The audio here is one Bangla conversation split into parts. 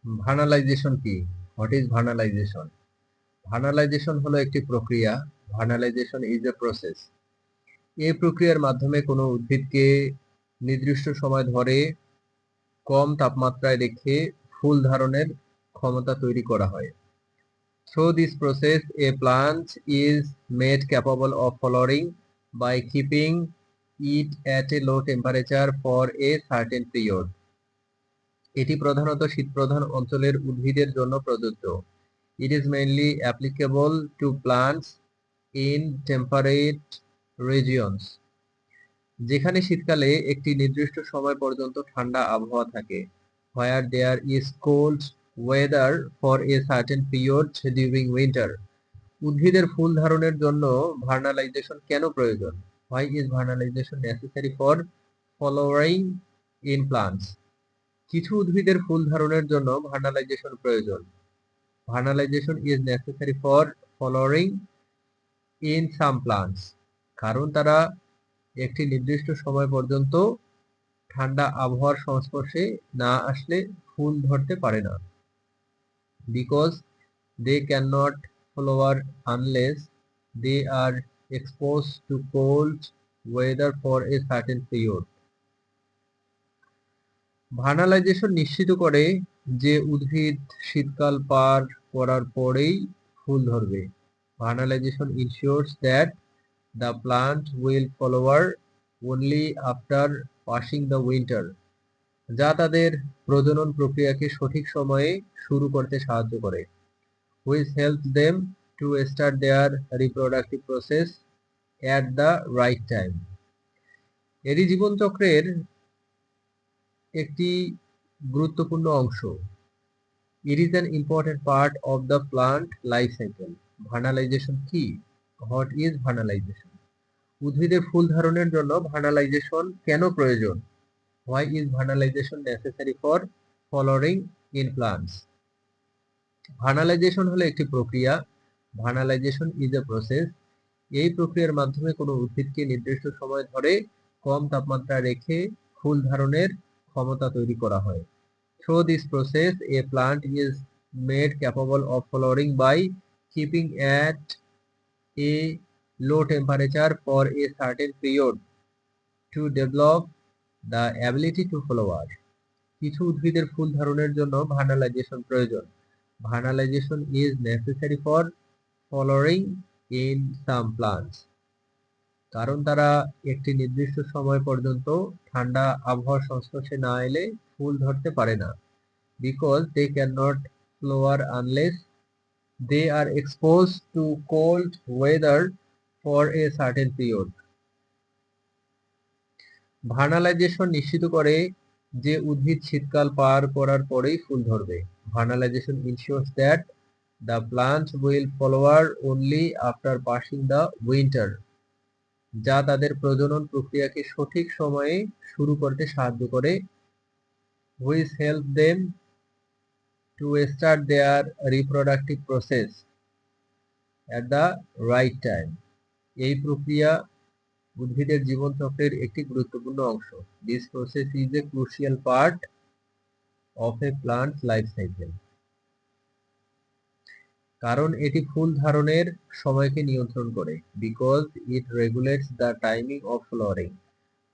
ভার্নালাইজেশন কি? What is vernalisation? ভার্নালাইজেশন হলো একটি প্রক্রিয়া। Vernalization is a process. এই প্রক্রিয়ার মাধ্যমে কোনো উদ্ভিদকে নির্দিষ্ট সময় ধরে কম তাপমাত্রায় রেখে ফুল ধারণের ক্ষমতা তৈরি করা হয়। Through this process, a plant is made capable of flowering by keeping it at a low temperature for a certain period. এটি প্রধানত শীতপ্রধান অঞ্চলের উদ্ভিদের জন্য প্রযোজ্য। It is mainly applicable to plants in temperate regions. যেখানে শীতকালে একটি নির্দিষ্ট সময় পর্যন্ত ঠান্ডা আবহাওয়া থাকে। Where there is cold weather for a certain period during winter. উদ্ভিদের ফুল ধারণের জন্য ভার্নালাইজেশন কেন প্রয়োজন? Why is vernalization necessary for flowering in plants? কিছু উদ্ভিদের ফুল ধারণের জন্য ভার্নালাইজেশন প্রয়োজন। Vernalization is necessary for flowering in some plants. কারণ তারা একটি নির্দিষ্ট সময় পর্যন্ত ঠান্ডা আবহাওয়ার সংস্পর্শে না আসলে ফুল ধরতে পারে না। Because they cannot flower unless they are exposed to cold weather for a certain period. Vernalization নিশ্চিত করে যে উদ্ভিদ শীতকাল পার করার পরেই ফুল ধরবে। Vernalization ensures that the plant will flower only after passing the winter. যা তাদের প্রজনন প্রক্রিয়াকে সঠিক সময়ে শুরু করতে সাহায্য করে। Which helps them to start their reproductive process at the right time. এটি জীবনচক্রের একটি গুরুত্বপূর্ণ অংশ। It is an important part of the plant life cycle. Vernalization কি? What is vernalization? উদ্ভিদের ফুল ধারণের জন্য ভার্নালাইজেশন কেন প্রয়োজন? Why is vernalization necessary for flowering in plants? Vernalization হলো একটি প্রক্রিয়া। Vernalization is a process. এই প্রক্রিয়ার মাধ্যমে কোনো উদ্ভিদকে নির্দিষ্ট সময় ধরে কম তাপমাত্রা রেখে ফুল ধারণের ক্ষমতা তৈরি করা হয়। Through this process, a plant is made capable of flowering by keeping at a low temperature for a certain period to develop the ability to flower. কিছু উদ্ভিদের ফুল ধারণের জন্য ভার্নালাইজেশন প্রয়োজন। Vernalization is necessary for flowering in some plants. কারণ তারা একটি নির্দিষ্ট সময় পর্যন্ত ঠান্ডা আবহাওয়ার সংস্পর্শে না এলে ফুল ধরতে পারে না। Because they cannot flower unless they are exposed to cold weather for a certain period. Vernalization নিশ্চিত করে যে উদ্ভিদ শীতকাল পার করার পরেই ফুল ধরবে। Vernalization ensures that the plant will flower only after passing the winter. যা তাদের প্রজনন প্রক্রিয়াকে সঠিক সময়ে শুরু করতে সাহায্য করে। Which help them to start their reproductive process at the right time. এই প্রক্রিয়া উদ্ভিদের জীবনচক্রের একটি গুরুত্বপূর্ণ অংশ। This process is a crucial part of a plant's life cycle. কারণ এটি ফুল ধারণের সময়কে নিয়ন্ত্রণ করে। Because it regulates the timing of flowering.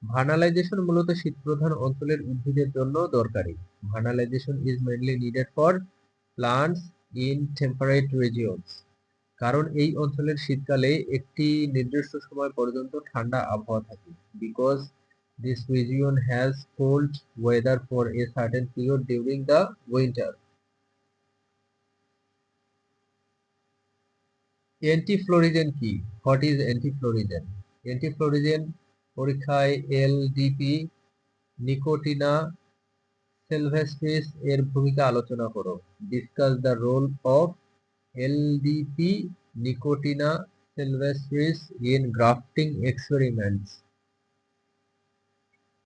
Vernalization মূলত শীতপ্রধান অঞ্চলের উদ্ভিদের জন্য দরকারি। Vernalization is mainly needed for plants in temperate regions. কারণ এই অঞ্চলের শীতকালে একটি নির্দিষ্ট সময় পর্যন্ত ঠান্ডা আবহাওয়া থাকে। Because this region has cold weather for a certain period during the winter. অ্যান্টিফ্লোরিজেন কি? What is antiflorigen? অ্যান্টিফ্লোরিজেন পরীক্ষায় এলডিপি নিকোটিনা সিলভেস্ট্রিস এর ভূমিকা আলোচনা করো। Discuss the role of LDP Nicotina sylvestris in grafting experiments.